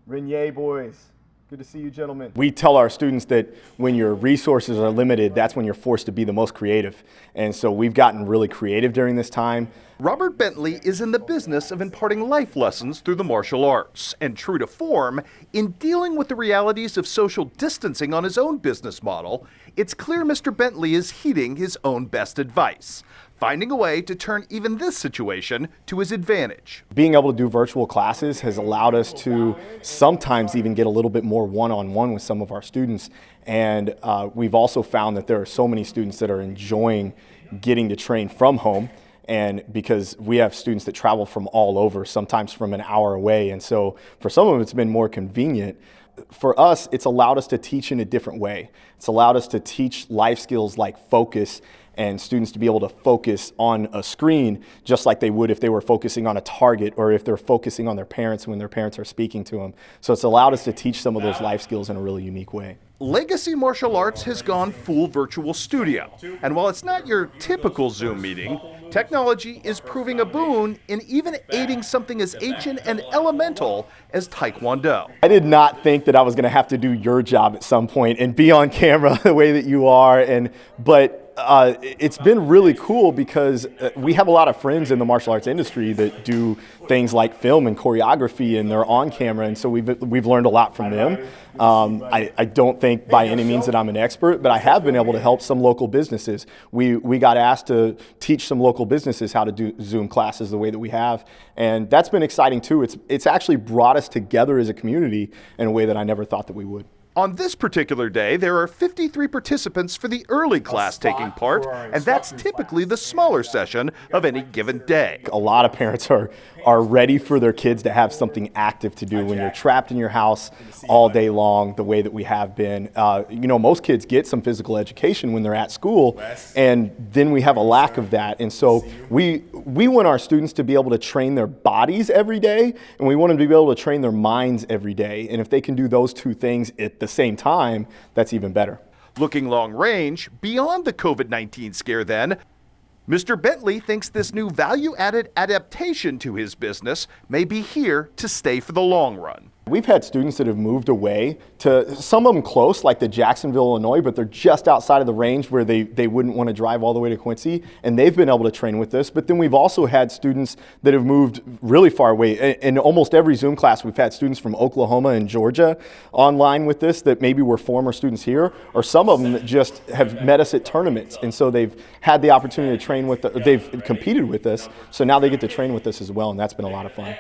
Renier boys. Good to see you, gentlemen. We tell our students that when your resources are limited, that's when you're forced to be the most creative. And so we've gotten really creative during this time. Robert Bentley is in the business of imparting life lessons through the martial arts, and true to form, in dealing with the realities of social distancing on his own business model, it's clear Mr. Bentley is heeding his own best advice, finding a way to turn even this situation to his advantage. Being able to do virtual classes has allowed us to sometimes even get a little bit more one-on-one with some of our students. And we've also found that there are so many students that are enjoying getting to train from home. And because we have students that travel from all over, sometimes from an hour away. And so for some of them, it's been more convenient. For us, it's allowed us to teach in a different way. It's allowed us to teach life skills like focus, and students to be able to focus on a screen just like they would if they were focusing on a target or if they're focusing on their parents when their parents are speaking to them. So it's allowed us to teach some of those life skills in a really unique way. Legacy Martial Arts has gone full virtual studio. And while it's not your typical Zoom meeting, technology is proving a boon in even aiding something as ancient and elemental as Taekwondo. I did not think that I was going to have to do your job at some point and be on camera the way that you are, but it's been really cool because we have a lot of friends in the martial arts industry that do things like film and choreography, and they're on camera, and so we've learned a lot from them. I don't think by any means that I'm an expert, but I have been able to help some local businesses. We got asked to teach some local businesses how to do Zoom classes the way that we have, and that's been exciting too. It's actually brought us together as a community in a way that I never thought that we would. On this particular day, there are 53 participants for the early class taking part, and that's typically the smaller session of any given day. A lot of parents are ready for their kids to have something active to do when you're trapped in your house all day long the way that we have been. Most kids get some physical education when they're at school, and then we have a lack of that. And so we want our students to be able to train their bodies every day, and we want them to be able to train their minds every day. And if they can do those two things at the same time, that's even better. Looking long range, beyond the COVID-19 scare then, Mr. Bentley thinks this new value-added adaptation to his business may be here to stay for the long run. We've had students that have moved away to some of them close, like to Jacksonville, Illinois, but they're just outside of the range where they wouldn't want to drive all the way to Quincy, and they've been able to train with us. But then we've also had students that have moved really far away. In almost every Zoom class, we've had students from Oklahoma and Georgia online with this that maybe were former students here, or some of them that just have met us at tournaments, and so they've had the opportunity to train with they've competed with us, so now they get to train with us as well, and that's been a lot of fun.